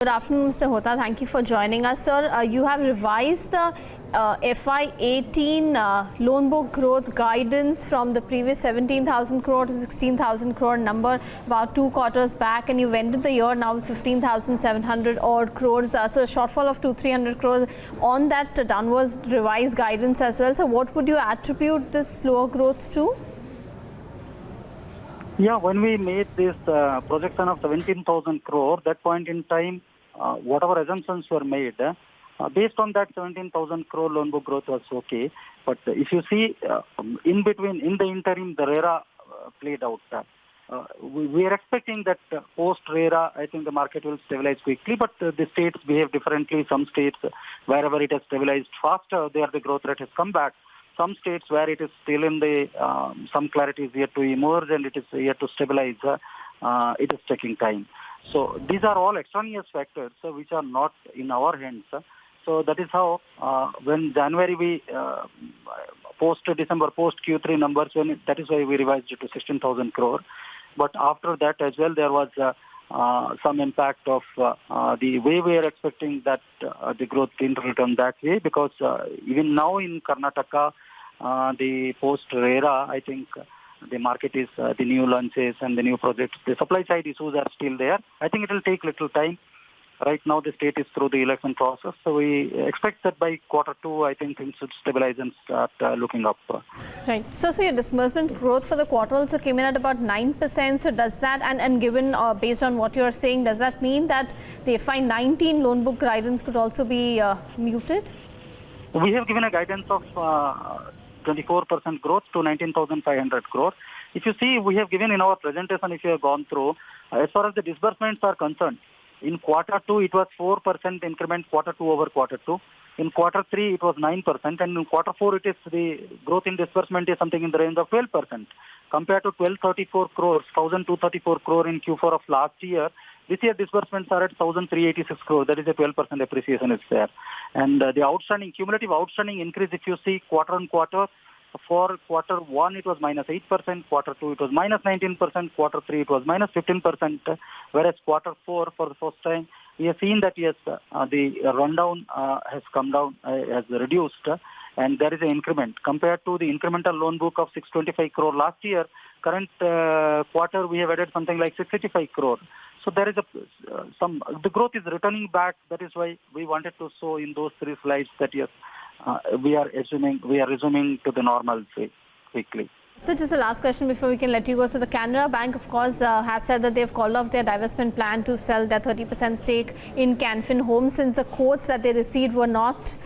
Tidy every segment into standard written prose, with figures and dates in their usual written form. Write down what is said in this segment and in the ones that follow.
Good afternoon, Mr. Hota. Thank you for joining us, sir. You have revised the FY18 loan book growth guidance from the previous 17,000 crore to 16,000 crore number about 2 quarters back, and you've ended the year now with 15,700 odd crores. So a shortfall of 200-300 crores on that downwards revised guidance as well. So what would you attribute this slower growth to? Yeah, when we made this projection of 17,000 crore, that point in time, whatever assumptions were made, based on that 17,000 crore loan book growth was okay. But if you see, in between, in the interim, the RERA played out. We are expecting that post-RERA, I think the market will stabilize quickly, but the states behave differently. Some states, wherever it has stabilized faster, there the growth rate has come back. Some states where it is still in the, some clarity is yet to emerge and it is yet to stabilize, it is taking time. So these are all extraneous factors which are not in our hands. So that is how when January we post-December, post-Q3 numbers, that is why we revised it to 16,000 crore. But after that as well, there was some impact of the way we are expecting that the growth didn't return that way, because even now in Karnataka, the post-RERA, I think the market is the new launches and the new projects. The supply side issues are still there. I think it will take little time. Right now, the state is through the election process. So we expect that by Q2, I think things should stabilize and start looking up. Right. So your disbursement growth for the quarter also came in at about 9%. So does that, and given based on what you are saying, does that mean that the FY19 loan book guidance could also be muted? We have given a guidance of 24% growth to 19,500 crore. If you see, we have given in our presentation, if you have gone through, as far as the disbursements are concerned, in Q2 it was 4% increment Q2 over Q2. In Q3 it was 9%, and in Q4 it is the growth in disbursement is something in the range of 12%. Compared to 1,234 crores, 1,234 crore in Q4 of last year, this year disbursements are at 1,386 crore. That is a 12% appreciation is there. And the outstanding, cumulative outstanding increase, if you see quarter on quarter, for Q1 it was -8%, Q2 it was -19%, Q3 it was -15%, whereas Q4 for the first time we have seen that yes, the rundown has come down, has reduced, and there is an increment. Compared to the incremental loan book of 625 crore last year, current quarter we have added something like 685 crore. So there is the growth is returning back. That is why we wanted to show in those 3 slides that yes, we are resuming to the normalcy quickly. So just the last question before we can let you go. So the Canara Bank, of course, has said that they've called off their divestment plan to sell their 30% stake in Can Fin Homes, since the quotes that they received were not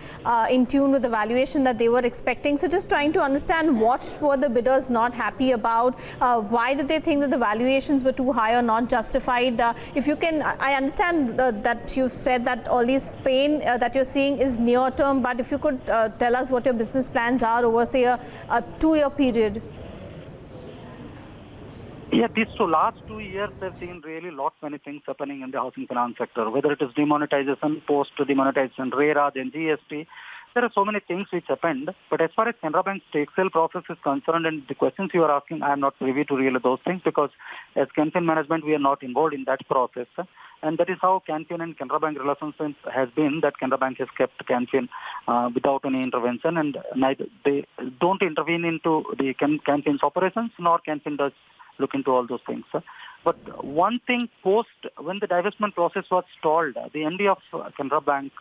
in tune with the valuation that they were expecting. So just trying to understand, what were the bidders not happy about? Why did they think that the valuations were too high or not justified? If you can, I understand that you said that all these pain that you're seeing is near term, but if you could tell us what your business plans are over, say, a 2-year period. Yeah, these last 2 years have seen really many things happening in the housing finance sector, whether it is demonetization, post-demonetization, RERA, then GST. There are so many things which happened. But as far as Canara Bank's stake sale process is concerned, and the questions you are asking, I am not privy to really those things, because as Can Fin management, we are not involved in that process. And that is how Can Fin and Canara Bank relationship has been, that Canara Bank has kept Can Fin without any intervention, and neither they don't intervene into the Can Fin's operations, nor Can Fin does look into all those things. But one thing, when the divestment process was stalled, the MD of Canara Bank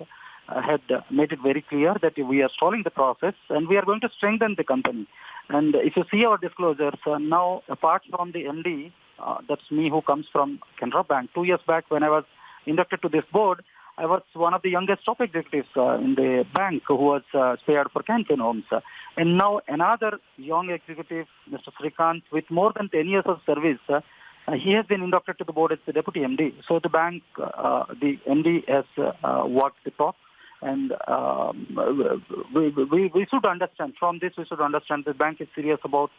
had made it very clear that we are stalling the process and we are going to strengthen the company. And if you see our disclosures, now apart from the MD, that's me who comes from Canara Bank, 2 years back when I was inducted to this board, I was one of the youngest top executives in the bank who was spared for Can Fin Homes. And now another young executive, Mr. Srikanth, with more than 10 years of service, he has been inducted to the board as the deputy MD. So the bank, the MD has walked the talk. And we should understand, from this we should understand the bank is serious about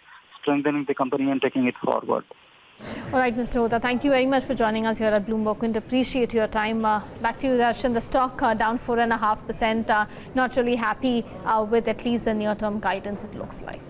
strengthening the company and taking it forward. All right, Mr. Hota, thank you very much for joining us here at Bloomberg. We appreciate your time. Back to you, Darshan. The stock down 4.5%. Not really happy with at least the near-term guidance, it looks like.